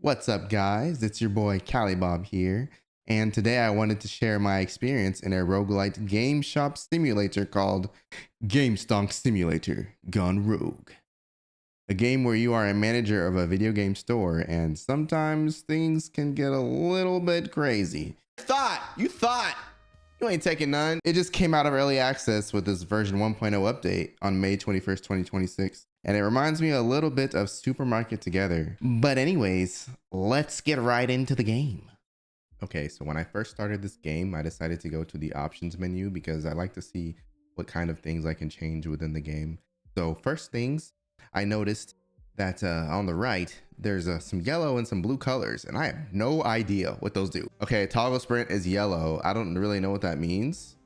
What's up, guys? It's your boy Bob here, and today I wanted to share my experience in a roguelite game shop simulator called GameStonk Simulator Gone Rogue. A game where you are a manager of a video game store, and sometimes things can get a little bit crazy. You thought you ain't taking none. It just came out of early access with this version 1.0 update on May 21st, 2026. And it reminds me a little bit of Supermarket Together. But anyways, let's get right into the game. Okay, so when I first started this game, I decided to go to the options menu because I like to see what kind of things I can change within the game. So first things, I noticed that on the right, there's some yellow and some blue colors, and I have no idea what those do. Okay, toggle sprint is yellow. I don't really know what that means.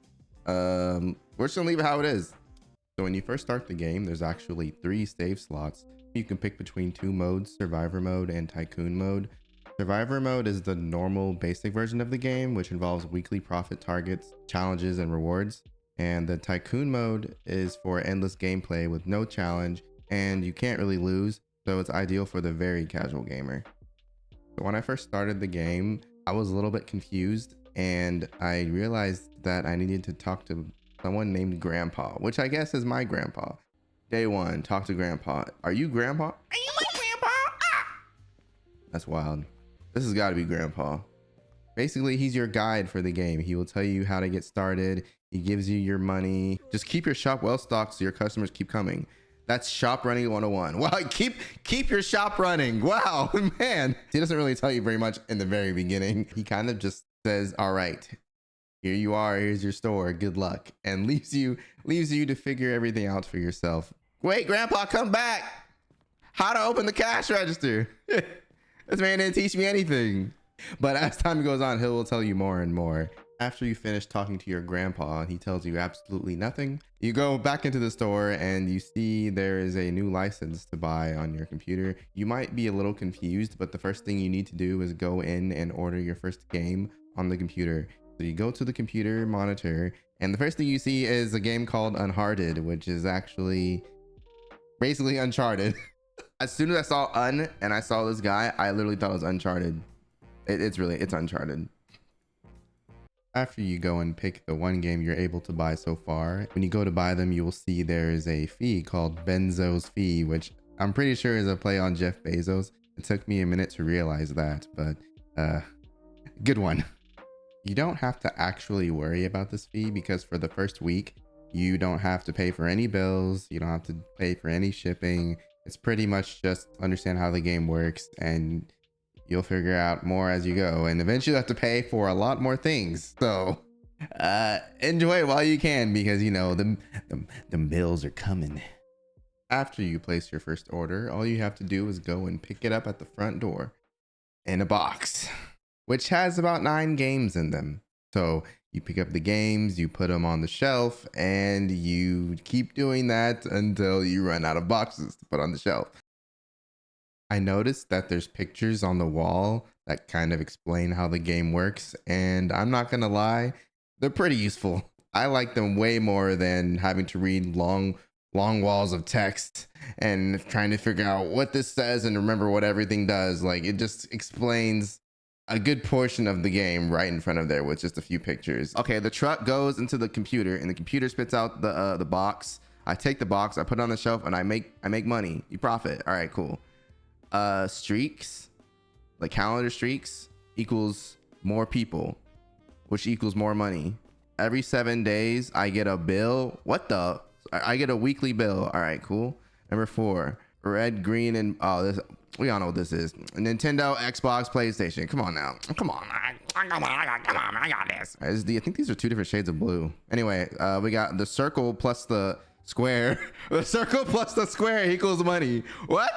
We're just gonna leave it how it is. So when you first start the game, there's actually 3 save slots. You can pick between 2 modes, survivor mode and tycoon mode. Survivor mode is the normal basic version of the game, which involves weekly profit targets, challenges, and rewards. And the tycoon mode is for endless gameplay with no challenge, and you can't really lose, so it's ideal for the very casual gamer. So when I first started the game, I was a little bit confused, and I realized that I needed to talk to someone named Grandpa, which I guess is my grandpa. Day 1, talk to Grandpa. Are you Grandpa? Are you my grandpa? Ah! That's wild. This has got to be Grandpa. Basically, he's your guide for the game. He will tell you how to get started. He gives you your money. Just keep your shop well stocked so your customers keep coming. That's shop running 101. Wow, keep your shop running. Wow, man. He doesn't really tell you very much in the very beginning. He kind of just says, all right, here you are, here's your store, good luck, and leaves you to figure everything out for yourself. Wait, Grandpa, come back. How to open the cash register. This man didn't teach me anything. But as time goes on, he will tell you more and more. After you finish talking to your grandpa, he tells you absolutely nothing. You go back into the store and you see there is a new license to buy on your computer. You might be a little confused, but the first thing you need to do is go in and order your first game on the computer. So you go to the computer monitor, and the first thing you see is a game called Unhearted, which is actually basically Uncharted. As soon as I saw and I saw this guy, I literally thought it was Uncharted. It's Uncharted. After you go and pick the one game you're able to buy so far, when you go to buy them, you will see there is a fee called Benzo's fee, which I'm pretty sure is a play on Jeff Bezos. It took me a minute to realize that, but good one. You don't have to actually worry about this fee because for the first week, you don't have to pay for any bills. You don't have to pay for any shipping. It's pretty much just understand how the game works, and you'll figure out more as you go. And eventually you have to pay for a lot more things. So enjoy it while you can, because you know, the bills are coming. After you place your first order, all you have to do is go and pick it up at the front door in a box, which has about 9 games in them. So you pick up the games, you put them on the shelf, and you keep doing that until you run out of boxes to put on the shelf. I noticed that there's pictures on the wall that kind of explain how the game works, and I'm not gonna lie, they're pretty useful. I like them way more than having to read long walls of text and trying to figure out what this says and remember what everything does. Like, it just explains a good portion of the game right in front of there with just a few pictures. Okay, the truck goes into the computer, and the computer spits out the box. I take the box, I put it on the shelf, and I make money. You profit. All right, cool. Streaks, like calendar streaks, equals more people, which equals more money. Every 7 days, I get a bill. What the? I get a weekly bill. All right, cool. Number 4, red, green, and this. We all know what this is. Nintendo, Xbox, PlayStation. Come on now. Come on. I got this. I think these are 2 different shades of blue. Anyway, we got the circle plus the square. The circle plus the square equals money. What?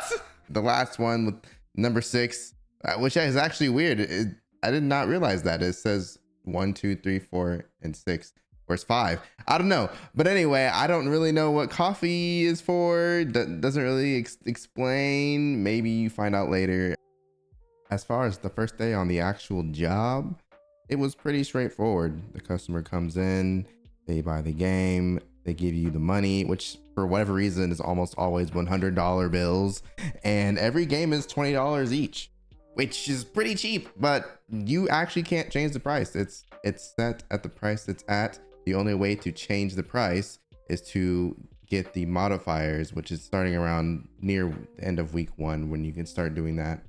The last one with number 6, which is actually weird. I did not realize that. It says 1, 2, 3, 4, and 6. Where's 5? I don't know. But anyway, I don't really know what coffee is for. Doesn't really explain. Maybe you find out later. As far as the first day on the actual job, it was pretty straightforward. The customer comes in, they buy the game, they give you the money, which for whatever reason is almost always $100 bills. And every game is $20 each. which is pretty cheap, but you actually can't change the price. It's set at the price it's at. The only way to change the price is to get the modifiers, which is starting around near the end of week 1 when you can start doing that.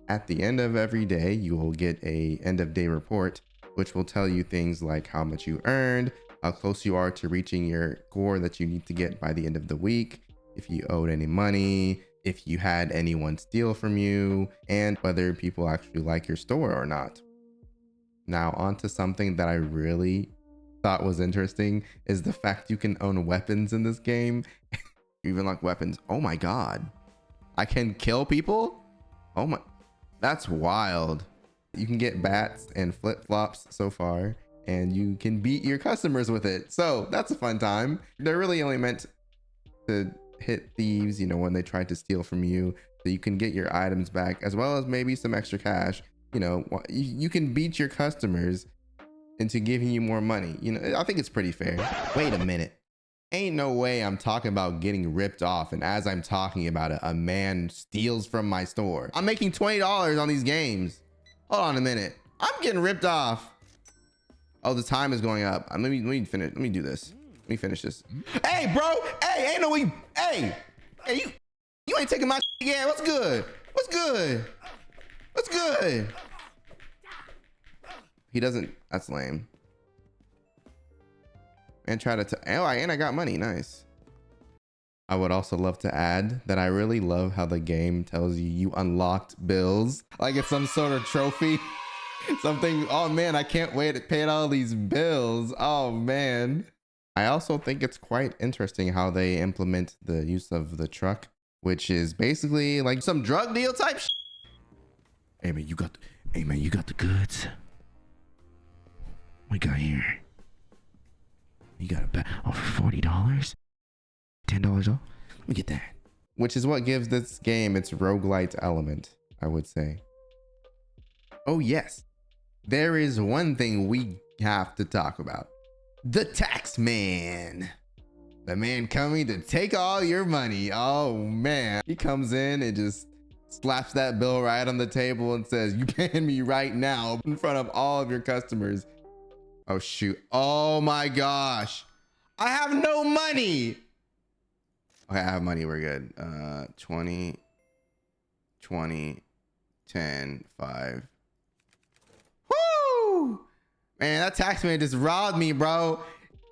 At the end of every day, you will get a end of day report, which will tell you things like how much you earned, how close you are to reaching your score that you need to get by the end of the week, if you owed any money, if you had anyone steal from you, and whether people actually like your store or not. Now on to something that I really thought was interesting is the fact you can own weapons in this game. Even like weapons. Oh my God. I can kill people? Oh my, that's wild. You can get bats and flip-flops so far, and you can beat your customers with it. So that's a fun time. They're really only meant to hit thieves, you know, when they try to steal from you, so you can get your items back, as well as maybe some extra cash. You know, you can beat your customers into giving you more money. You know, I think it's pretty fair. Wait a minute. Ain't no way I'm talking about getting ripped off, and as I'm talking about it, a man steals from my store. I'm making $20 on these games. Hold on a minute. I'm getting ripped off. Oh, the time is going up. Let me finish. Let me do this. Let me finish this. Hey, bro. Hey, ain't no way. Hey, you ain't taking my shit again. What's good? What's good? What's good? He doesn't. That's lame. And try to. And I got money. Nice. I would also love to add that I really love how the game tells you unlocked bills, like it's some sort of trophy. Something. Oh man, I can't wait to pay all these bills. Oh man. I also think it's quite interesting how they implement the use of the truck, which is basically like some drug deal type shit. Hey man, you got the goods. We got here. You got a bet for $40, $10 off. Let me get that. Which is what gives this game its roguelite element, I would say. Oh yes, there is one thing we have to talk about. The tax man. The man coming to take all your money. Oh man. He comes in and just slaps that bill right on the table and says, "You paying me right now," in front of all of your customers. Oh shoot. Oh my gosh. I have no money. Okay, I have money. We're good. 20, 10, 5. Woo! Man, that taxman just robbed me, bro.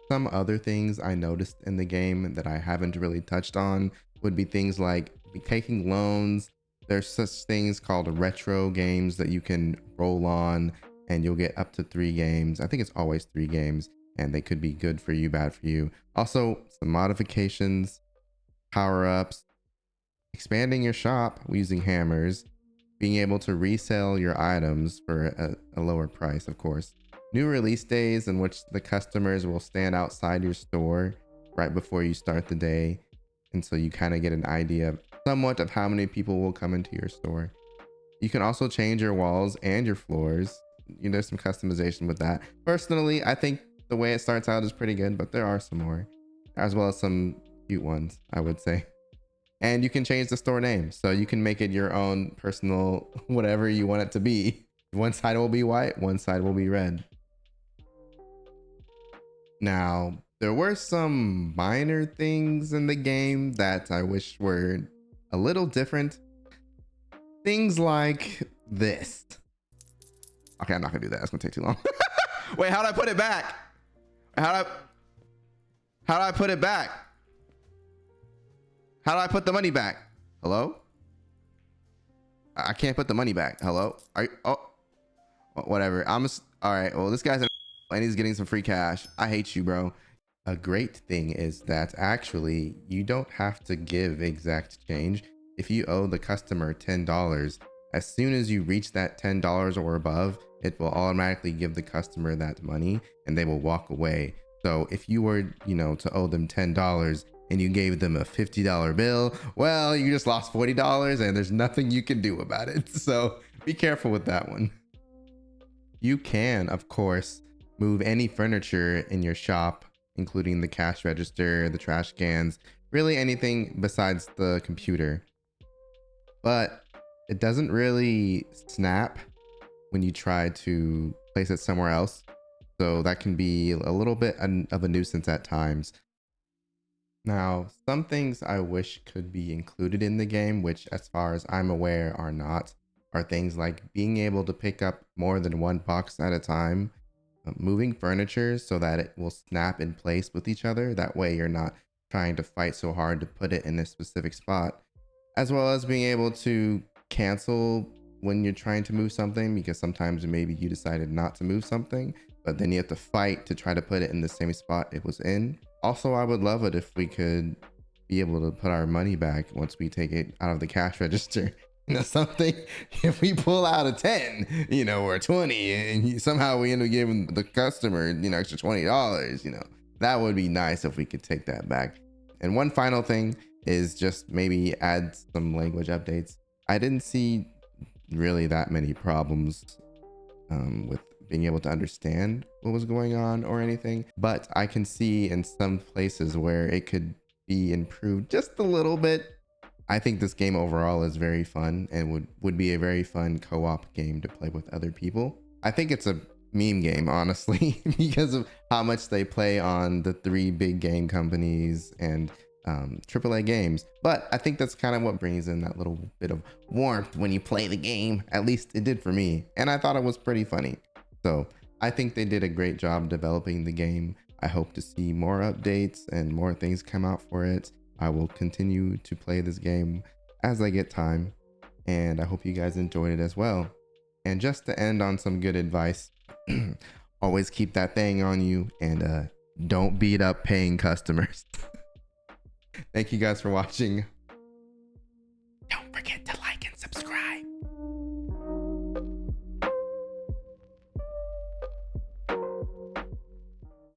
Some other things I noticed in the game that I haven't really touched on would be things like taking loans. There's such things called retro games that you can roll on, and you'll get up to 3 games. I think it's always 3 games, and they could be good for you, bad for you. Also, some modifications, power-ups, expanding your shop using hammers, being able to resell your items for a lower price, of course. New release days in which the customers will stand outside your store right before you start the day. And so you kind of get an idea somewhat of how many people will come into your store. You can also change your walls and your floors. You know, there's some customization with that. Personally, I think the way it starts out is pretty good, but there are some more, as well as some cute ones, I would say. And you can change the store name, so you can make it your own personal, whatever you want it to be. One side will be white, one side will be red. Now, there were some minor things in the game that I wish were a little different. Things like this. Okay, I'm not gonna do that. That's gonna take too long. Wait, how do I put it back? How do I put it back? How do I put the money back? Hello? I can't put the money back. Hello? Are you, oh, whatever. All right. Well, this guy's and he's getting some free cash. I hate you, bro. A great thing is that actually you don't have to give exact change. If you owe the customer $10, as soon as you reach that $10 or above, it will automatically give the customer that money and they will walk away. So if you were, you know, to owe them $10 and you gave them a $50 bill, well, you just lost $40 and there's nothing you can do about it. So be careful with that one. You can, of course, move any furniture in your shop, including the cash register, the trash cans, really anything besides the computer. But It doesn't really snap when you try to place it somewhere else. So that can be a little bit of a nuisance at times. Now, some things I wish could be included in the game, which as far as I'm aware are not, are things like being able to pick up more than one box at a time, moving furniture so that it will snap in place with each other. That way you're not trying to fight so hard to put it in a specific spot, as well as being able to cancel when you're trying to move something, because sometimes maybe you decided not to move something, but then you have to fight to try to put it in the same spot it was in. Also, I would love it if we could be able to put our money back once we take it out of the cash register. Something, if we pull out a 10, or a 20, and somehow we end up giving the customer, extra $20, that would be nice if we could take that back. And one final thing is just maybe add some language updates. I didn't see really that many problems with being able to understand what was going on or anything, but I can see in some places where it could be improved just a little bit. I think this game overall is very fun and would be a very fun co-op game to play with other people. I think it's a meme game, honestly, because of how much they play on the 3 big game companies and AAA games. But I think that's kind of what brings in that little bit of warmth when you play the game. At least it did for me, and I thought it was pretty funny. So I think they did a great job developing the game. I hope to see more updates and more things come out for it. I will continue to play this game as I get time, and I hope you guys enjoyed it as well. And just to end on some good advice, always keep that thing on you, and don't beat up paying customers. Thank you guys for watching. Don't forget to